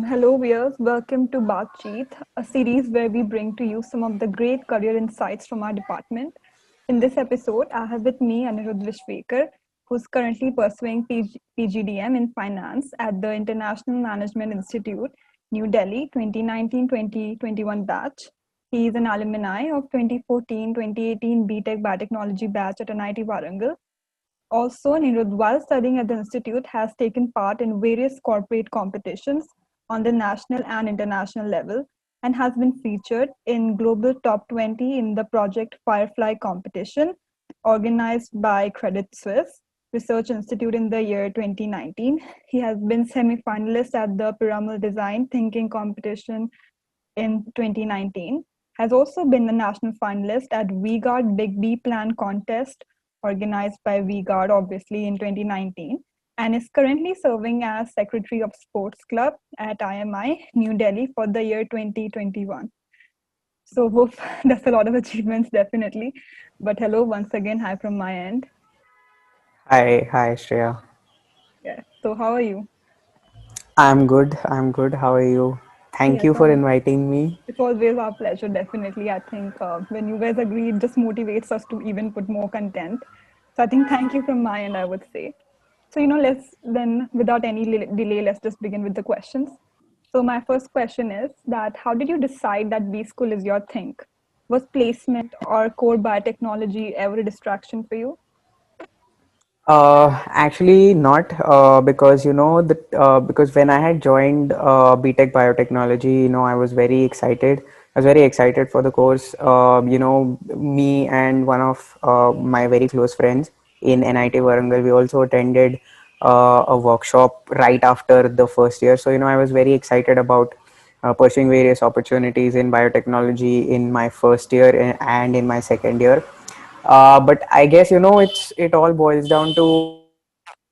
Hello, viewers. Welcome to Baatcheet, a series where we bring to you some of the great career insights from our department. In this episode, I have with me Anirudh Vishwekar, who's currently pursuing PGDM in finance at the International Management Institute, New Delhi, 2019-2021 batch. He is an alumni of 2014-2018 BTech Biotechnology batch at NIT Warangal. Also, Nirud, while studying at the institute, has taken part in various corporate competitions on the national and international level and has been featured in Global Top 20 in the Project Firefly competition organized by Credit Suisse Research Institute in the year 2019. He has been semi-finalist at the Pyramidal Design Thinking competition in 2019, has also been a national finalist at VGuard Big B Plan contest organized by VGuard, obviously, in 2019, and is currently serving as Secretary of Sports Club at IMI, New Delhi for the year 2021. So, woof, that's a lot of achievements, definitely. But hello, once again, hi from my end. Hi, Shreya. Yeah. So, how are you? I'm good. I'm good. How are you? Thank Yes, you for inviting me. it's always our pleasure, definitely. I think when you guys agree, it just motivates us to even put more content. So I think thank you from my end, I would say. So, let's then, without any delay, let's just begin with the questions. So, my first question is that how did you decide that B School is your thing? Was placement or core biotechnology ever a distraction for you? Actually, not because because when I had joined BTech Biotechnology, I was very excited. I was very excited for the course. Me and one of my very close friends in NIT Warangal, we also attended a workshop right after the first year. So I was very excited about pursuing various opportunities in biotechnology in my first year and in my second year. But I guess it all boils down to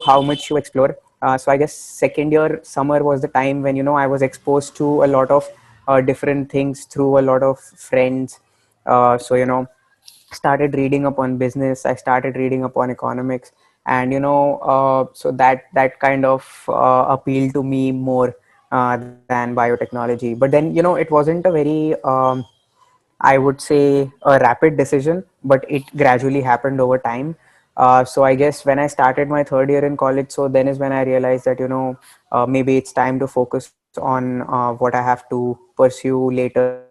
how much you explore. So I guess second year summer was the time when I was exposed to a lot of different things through a lot of friends. So started reading up on business. I started reading up on economics, and so that kind of appealed to me more than biotechnology. But then it wasn't a very I would say a rapid decision, but it gradually happened over time. So I guess when I started my third year in college, so then is when I realized that maybe it's time to focus on what I have to pursue later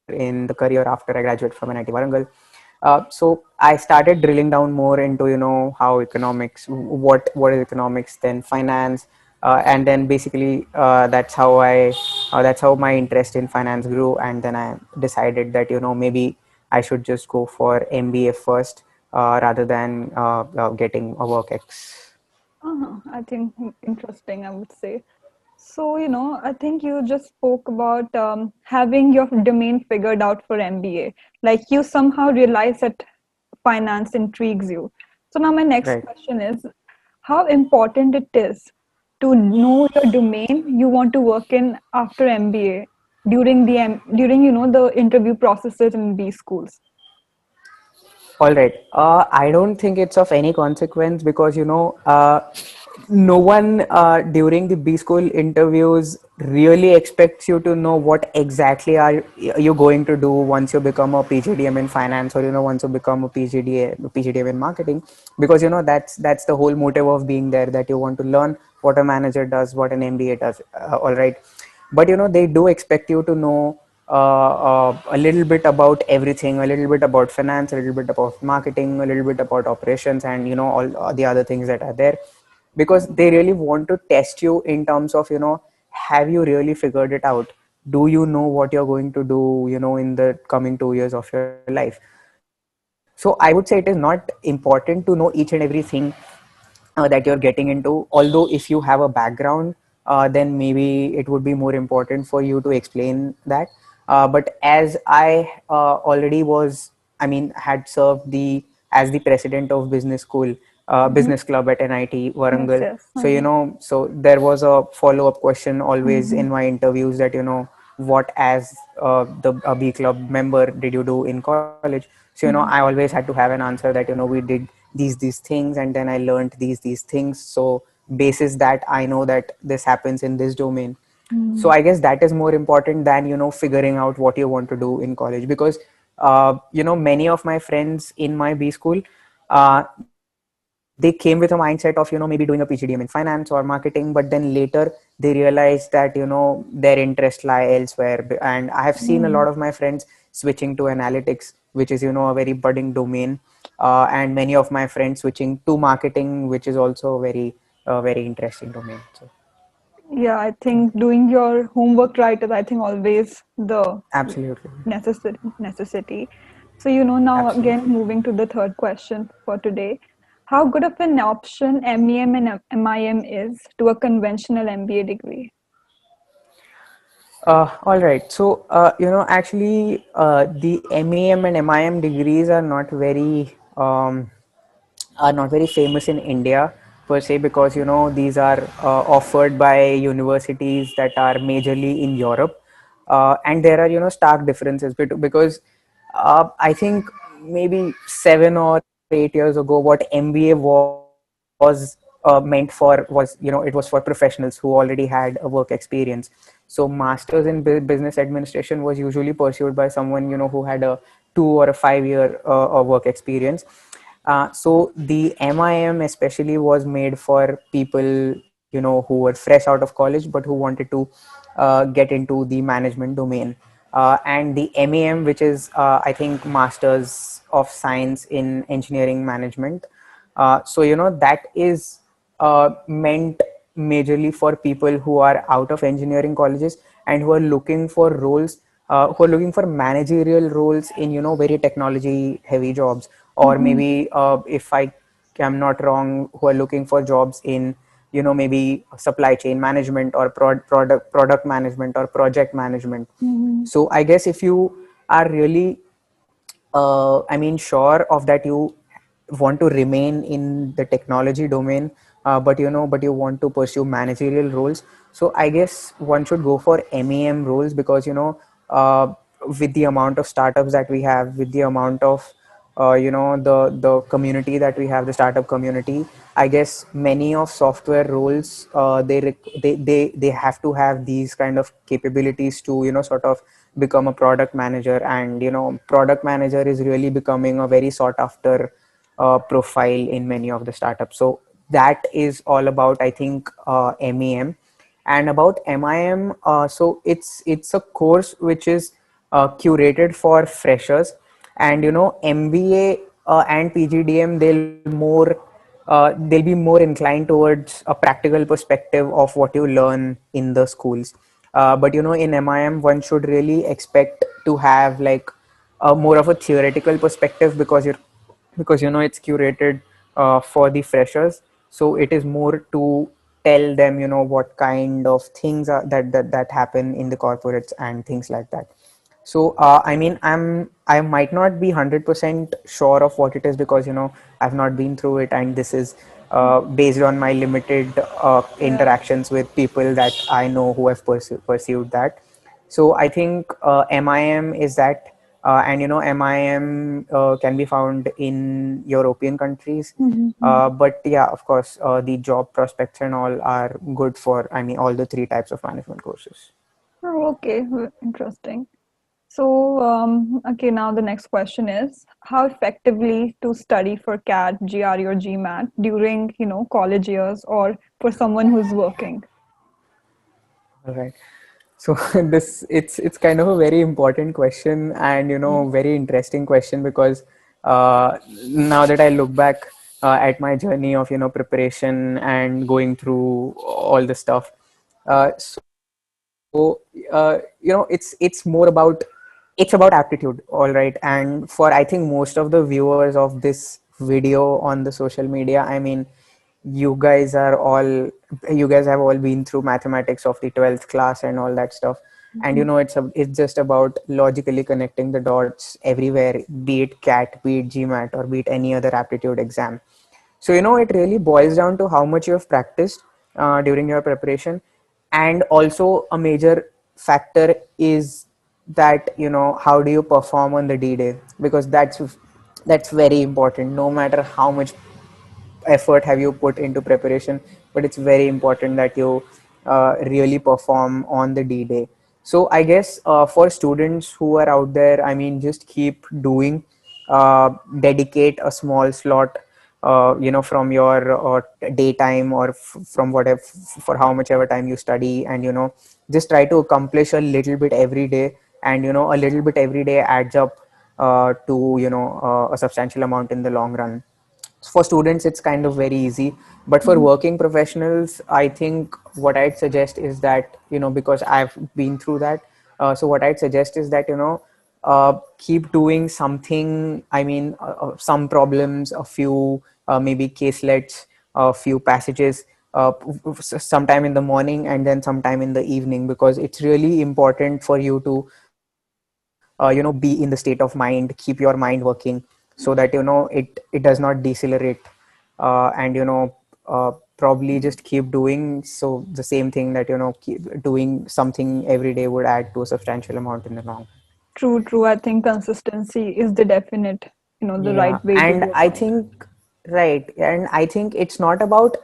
in the career after I graduate from NIT Warangal. So I started drilling down more into how economics, what is economics, then finance, and then basically that's how my interest in finance grew, and then I decided that maybe I should just go for MBA first rather than getting a work ex. I think interesting, I would say. So, I think you just spoke about having your domain figured out for MBA. Like you somehow realize that finance intrigues you. So, now my next Right. question is how important it is to know your domain you want to work in after MBA during during the interview processes in B schools. All right. I don't think it's of any consequence because no one during the B school interviews really expects you to know what exactly are you going to do once you become a PGDM in finance, or once you become a PGDM in marketing, because that's the whole motive of being there, that you want to learn what a manager does, what an MBA does. All right, but they do expect you to know a little bit about everything, a little bit about finance, a little bit about marketing, a little bit about operations, and all the other things that are there, because they really want to test you in terms of have you really figured it out? Do you know what you're going to do in the coming 2 years of your life? So I would say it is not important to know each and everything that you're getting into. Although if you have a background, then maybe it would be more important for you to explain that. But as I already was, I mean, had served the as the president of business school, Mm-hmm. business club at NIT Yes, Warangal. yes. So so there was a follow up question always Mm-hmm. in my interviews that what as the a B club member did you do in college. So I Mhm. always had to have an answer that we did these things, and then I learned these things. So basis that I know that this happens in this domain. So Mhm. I guess that is more important than figuring out what you want to do in college, because many of my friends in my B school, they came with a mindset of maybe doing a PGDM in finance or marketing, but then later they realized that their interests lie elsewhere. And I have seen a lot Mhm. of my friends switching to analytics, which is a very budding domain, and many of my friends switching to marketing, which is also a very interesting domain. So Yeah, I think doing your homework right is, I think, always the absolutely, necessity. So, now again, absolutely. moving to the third question for today. How good of an option MEM and MIM is to a conventional MBA degree? All right. So, actually, the MEM and MIM degrees are not very famous in India per se, because these are offered by universities that are majorly in Europe, and there are stark differences because I think maybe 7 or 8 years ago, what MBA was meant for was it was for professionals who already had a work experience. So masters in business administration was usually pursued by someone who had a 2 or 5 year work experience. So the MIM especially was made for people who were fresh out of college but who wanted to get into the management domain. And the MEM, which is I think Masters of Science in Engineering Management. So that is meant majorly for people who are out of engineering colleges and who are looking for roles, who are looking for managerial roles in very technology heavy jobs, or Mhm. maybe if I am not wrong, who are looking for jobs in maybe supply chain management or product management or project management. Mhm. So I guess if you are really I mean, sure of that you want to remain in the technology domain, but you want to pursue managerial roles. So I guess one should go for MEM roles, because with the amount of startups that we have, with the amount of the community that we have, the startup community. I guess many of software roles, they have to have these kind of capabilities to sort of become a product manager. And product manager is really becoming a very sought after profile in many of the startups. So that is all about, I think, MEM. And about MIM, so it's a course which is curated for freshers. And MBA and PGDM, they'll be more inclined towards a practical perspective of what you learn in the schools. But in MIM, one should really expect to have like more of a theoretical perspective, because it's curated for the freshers. So it is more to tell them what kind of things are that happen in the corporates and things like that. So I mean, I might not be 100% sure of what it is, because I've not been through it, and this is based on my limited Yeah. interactions with people that I know who have pursued that. So I think MIM is that, and MIM can be found in European countries. Mhm. But yeah, of course, the job prospects and all are good for, I mean, all the three types of management courses. Oh, okay, interesting. So, okay, now the next question is how effectively to study for CAT, GRE, or GMAT during, college years or for someone who's working? All right. So this it's kind of a very important question, and very interesting question, because now that I look back at my journey of preparation and going through all the stuff, so it's more about aptitude, all right. And for, I think, most of the viewers of this video on the social media, I mean, you guys are all you guys have all been through mathematics of the 12th class and all that stuff. And Mhm. it's just about logically connecting the dots everywhere, be it CAT, be it GMAT, or be it any other aptitude exam. So it really boils down to how much you have practiced during your preparation, and also a major factor is that, how do you perform on the D-Day, because that's very important. No matter how much effort have you put into preparation, but it's very important that you really perform on the D-Day. So I guess for students who are out there, I mean, just keep doing, dedicate a small slot, from your daytime, or from whatever, for how much ever time you study, and just try to accomplish a little bit every day, and a little bit every day adds up to a substantial amount in the long run. For students it's kind of very easy, but for working professionals, I think what I'd suggest is that, because I've been through that, so what I'd suggest is that, keep doing something. I mean, some problems, a few maybe caselets, a few passages, sometime in the morning and then sometime in the evening, because it's really important for you to be in the state of mind, keep your mind working, so that it does not decelerate, and probably just keep doing so the same thing, that keep doing something every day would add to a substantial amount in the long. True, true. I think consistency is the definite, the Yeah, right way to and go I about. think, right, and I think it's not about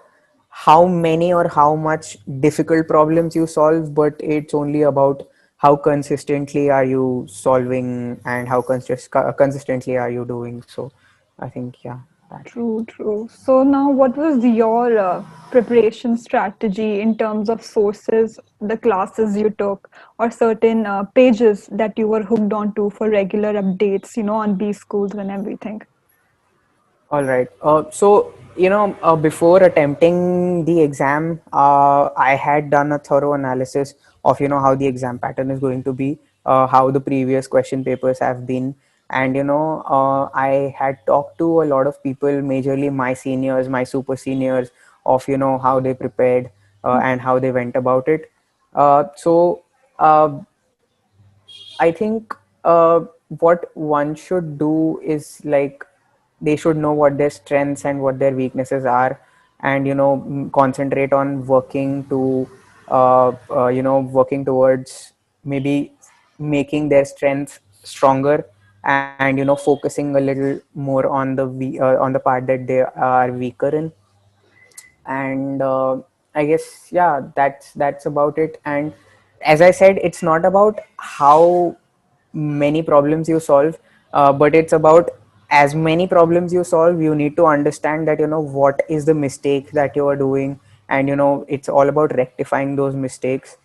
how many or how much difficult problems you solve, but it's only about how consistently are you solving, and how consistently are you doing. So I think, yeah, that. True, true. So now, what was your preparation strategy in terms of sources, the classes you took, or certain pages that you were hooked onto for regular updates, on B schools and everything? All right. So, before attempting the exam, I had done a thorough analysis of, how the exam pattern is going to be, how the previous question papers have been. And, I had talked to a lot of people, majorly my seniors, my super seniors, of, how they prepared, and how they went about it. So, uh, I think what one should do is, like, they should know what their strengths and what their weaknesses are, and concentrate on working to working towards maybe making their strengths stronger, and focusing a little more on on the part that they are weaker in. And I guess, yeah, that's about it. And as I said, it's not about how many problems you solve, but it's about, as many problems you solve, you need to understand that, what is the mistake that you are doing, and it's all about rectifying those mistakes.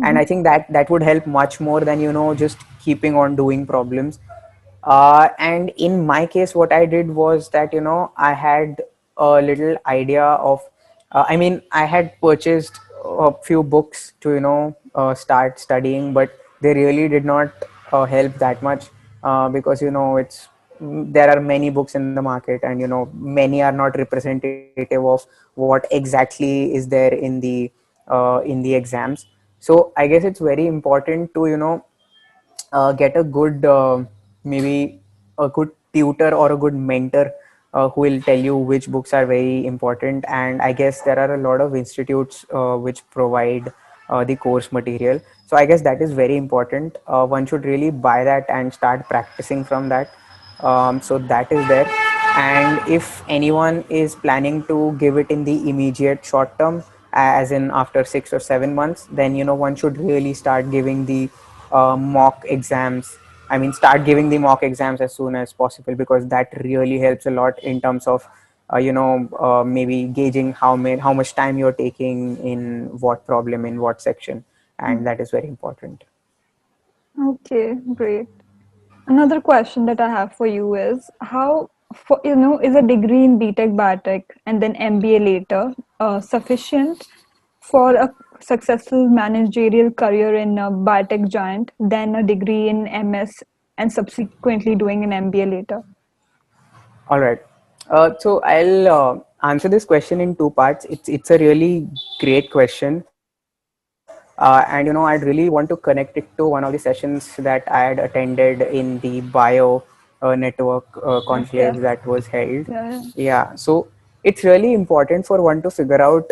And I think that would help much more than, just keeping on doing problems. And in my case, what I did was that, I had a little idea of, I mean, I had purchased a few books to, start studying, but they really did not help that much, because, there are many books in the market, and, many are not representative of what exactly is there in the exams. So I guess it's very important to, get a good, maybe a good tutor or a good mentor, who will tell you which books are very important. And I guess there are a lot of institutes which provide the course material. So I guess that is very important. One should really buy that and start practicing from that. So that is there. And if anyone is planning to give it in the immediate short term, as in after 6 or 7 months, then one should really start giving the mock exams. I mean, start giving the mock exams as soon as possible, because that really helps a lot in terms of maybe gauging how much time you're taking in what problem in what section, and that is very important. Okay, great. Another question that I have for you is how, is a degree in BTech Biotech and then MBA later sufficient for a successful managerial career in a biotech giant than a degree in MS and subsequently doing an MBA later? All right. So I'll answer this question in two parts. It's a really great question, and I'd really want to connect it to one of the sessions that I had attended in the bio network conclave Okay. that was held. Yeah. Yeah. So it's really important for one to figure out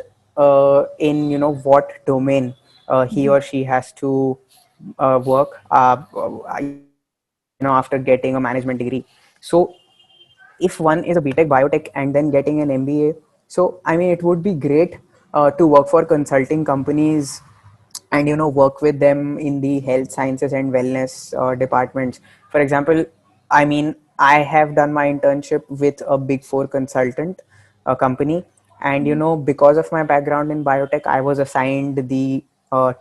in what domain he or she has to work, after getting a management degree. So if one is a BTech biotech and then getting an MBA, so I mean, it would be great to work for consulting companies and work with them in the health sciences and wellness departments. For example, I mean, I have done my internship with a big four consultant company, and because of my background in biotech, I was assigned the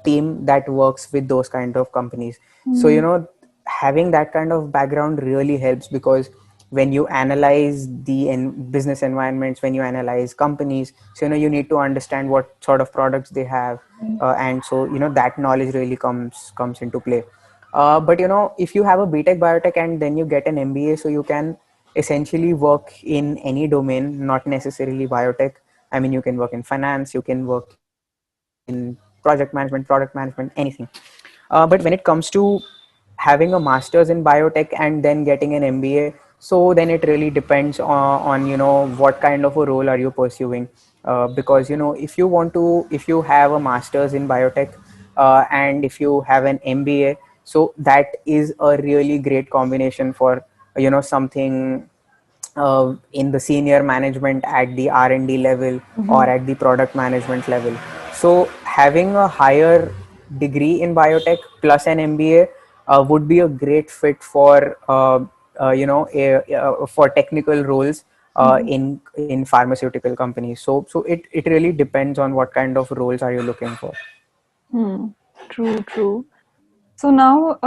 team that works with those kind of companies. So Mm-hmm. having that kind of background really helps, because when you analyze the business environments, when you analyze companies, so you need to understand what sort of products they have, and so that knowledge really comes into play. But if you have a BTech biotech and then you get an MBA, so you can essentially work in any domain, not necessarily biotech. I mean, you can work in finance, you can work in project management, product management, anything. But when it comes to having a master's in biotech and then getting an MBA, so then it really depends on what kind of a role are you pursuing. Because if you have a master's in biotech, and if you have an MBA, so that is a really great combination for something in the senior management at the R&D level or Mm-hmm. at the product management level. So having a higher degree in biotech plus an MBA would be a great fit for for technical roles Mm-hmm. in pharmaceutical companies. So it really depends on what kind of roles are you looking for. Hmm. True, true. So now,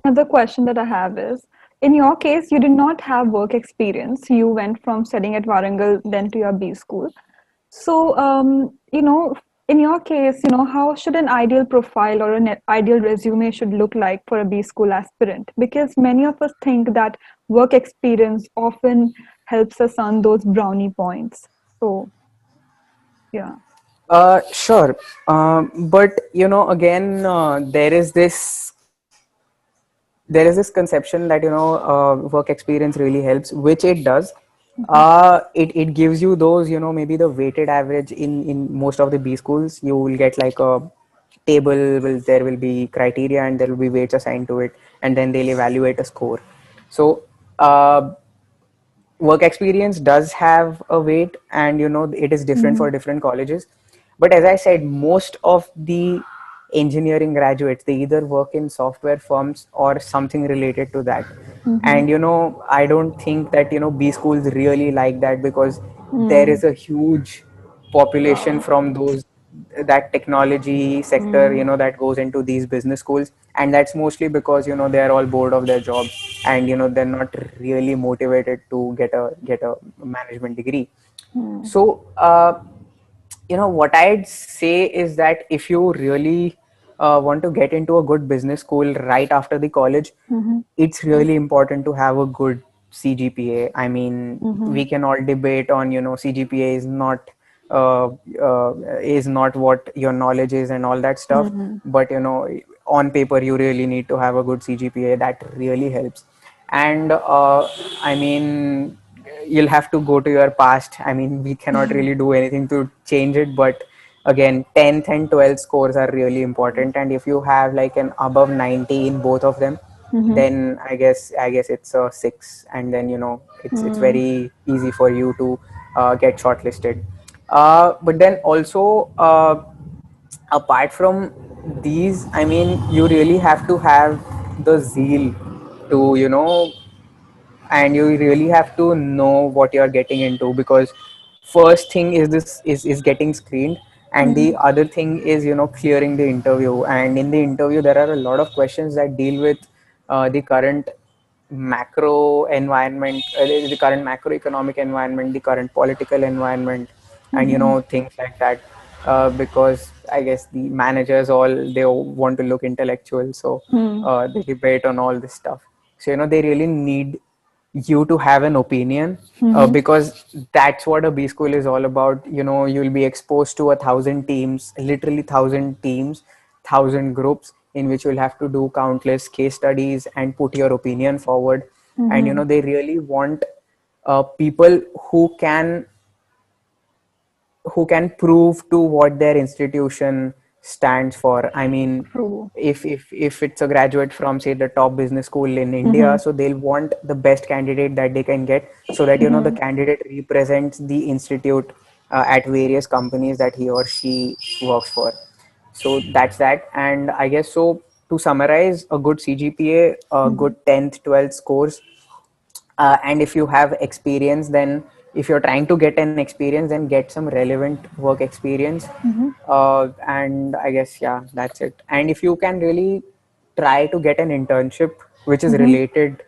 another question that I have is, in your case, you did not have work experience. You went from studying at Warangal then to your B school. So, in your case, how should an ideal profile or an ideal resume should look like for a B school aspirant? Because many of us think that work experience often helps us on those brownie points. So, yeah. Sure. But again, there is this conception that work experience really helps, which it does. Mm-hmm. It gives you those, maybe the weighted average in most of the B schools. You will get like a table, there will be criteria and there will be weights assigned to it, and then they'll evaluate a score. So work experience does have a weight, and it is different Mm-hmm. for different colleges. But as I said, most of the engineering graduates, they either work in software firms or something related to that. Mm-hmm. And I don't think that B schools really like that, because there Mm. is a huge population from those, that technology sector, Mm. that goes into these business schools. And that's mostly because they're all bored of their jobs, and they're not really motivated to get a management degree. Mm. So what I'd say is that if you really want to get into a good business school right after the college, Mhm. it's really important to have a good CGPA. I mean, Mhm. we can all debate on CGPA uh, is not what your knowledge is and all that stuff. Mhm. But on paper, you really need to have a good CGPA. That really helps. And I mean, you'll have to go to your past. I mean, we cannot really do anything to change it, but again, 10th and 12th scores are really important, and if you have like an above 90 in both of them, Mhm. then I guess it's a 6, and then it's Mm. very easy for you to get shortlisted. But then also, apart from these, I mean, you really have to have the zeal to and you really have to know what you're getting into, because first thing is this is getting screened, and the Mhm. other thing is clearing the interview. And in the interview, there are a lot of questions that deal with the current macro environment, the current macroeconomic environment, the current political environment, and Mhm. things like that. Because I guess the managers all, they want to look intellectual, so Mm. they debate on all this stuff. So they really need you to have an opinion, Mhm. because that's what a B school is all about. You'll be exposed to 1,000 teams, literally 1,000 teams, 1,000 groups, in which you'll have to do countless case studies and put your opinion forward. And Mhm. they really want people who can prove to what their institution stands for. I mean, True. if it's a graduate from, say, the top business school in India, Mm-hmm. so they'll want the best candidate that they can get, so that the Mm-hmm. candidate represents the institute at various companies that he or she works for. So that's that. And I guess so, to summarize, a good CGPA, a Mm-hmm. good 10th 12th scores, and if you have experience, then if you're trying to get an experience, then get some relevant work experience. Mm-hmm. And I guess, yeah, that's it. And if you can really try to get an internship which is Mm-hmm. related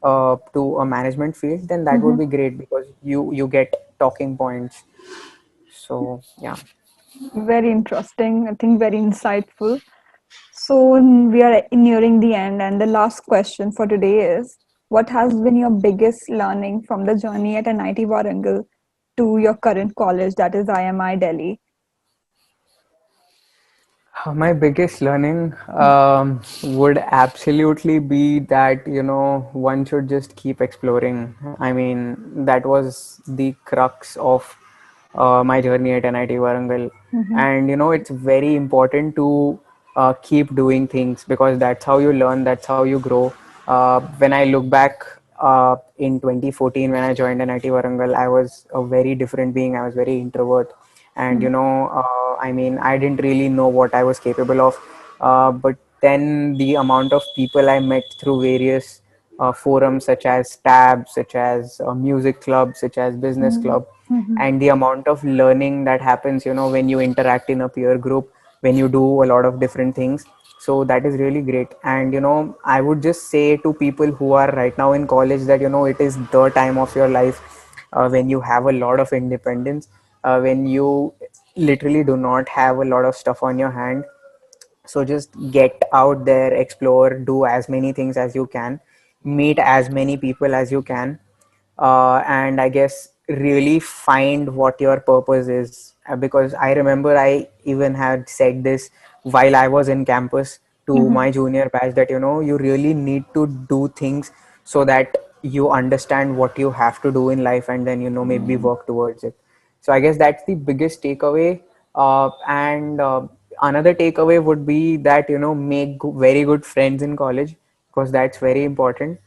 to a management field, then that would Mm-hmm. be great, because you get talking points. So yeah. Very interesting. I think very insightful. So we are nearing the end, and the last question for today is: what has been your biggest learning from the journey at NIT Warangal to your current college, that is IMI Delhi? My biggest learning would absolutely be that, one should just keep exploring. I mean, that was the crux of my journey at NIT Warangal. Mm-hmm. And, it's very important to keep doing things, because that's how you learn, that's how you grow. When I look back in 2014, when I joined NIT Warangal, I was a very different being. I was very introvert, and I mean, I didn't really know what I was capable of. But then the amount of people I met through various forums, such as tab, such as music club, such as business club, Mm-hmm. and the amount of learning that happens, when you interact in a peer group, when you do a lot of different things. So that is really great. And I would just say to people who are right now in college that, it is the time of your life, when you have a lot of independence, when you literally do not have a lot of stuff on your hand. So just get out there, explore, do as many things as you can, meet as many people as you can, and I guess really find what your purpose is. Because I remember I even had said this while I was in campus to Mm-hmm. my junior batch, that you really need to do things so that you understand what you have to do in life, and then maybe work towards it. So I guess that's the biggest takeaway. And another takeaway would be that make very good friends in college, because that's very important.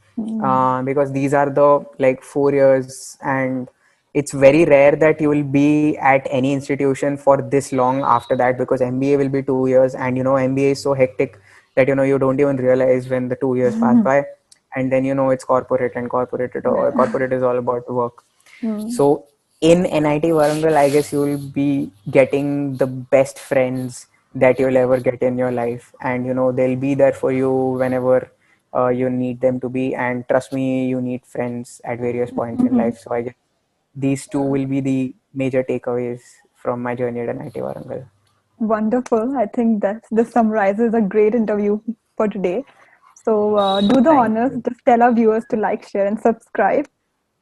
Because these are the like 4 years, and it's very rare that you will be at any institution for this long after that, because MBA will be 2 years, and MBA is so hectic that you don't even realize when the 2 years pass Mm-hmm. by. And then it's corporate, and Yeah. corporate is all about work. Mm. So in NIT Warangal, I guess you will be getting the best friends that you'll ever get in your life, and they'll be there for you whenever you need them to be. And trust me, you need friends at various points in Mm-hmm. life. So I guess these two will be the major takeaways from my journey at NIT Warangal. Wonderful. I think that this summarizes a great interview for today. So, do the Thank honors, you. just tell our viewers to like, share, and subscribe.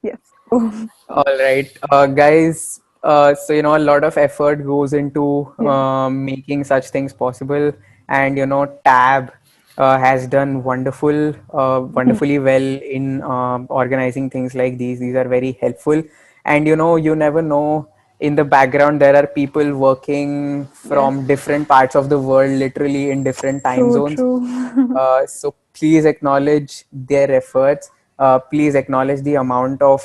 Yes. All right, guys. So a lot of effort goes into Yeah. making such things possible, and Tab has done wonderfully well in organizing things like these. These are very helpful, and you never know. In the background, there are people working Yes. from different parts of the world, literally in different time True, zones. true. So please acknowledge their efforts. Please acknowledge the amount of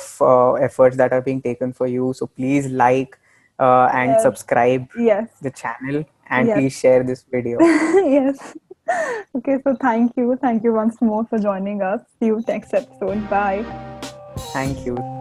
efforts that are being taken for you. So please like and Yes. subscribe Yes. the channel, and Yes. please share this video. Yes. Okay, so thank you. Thank you once more for joining us. See you next episode. Bye. Thank you.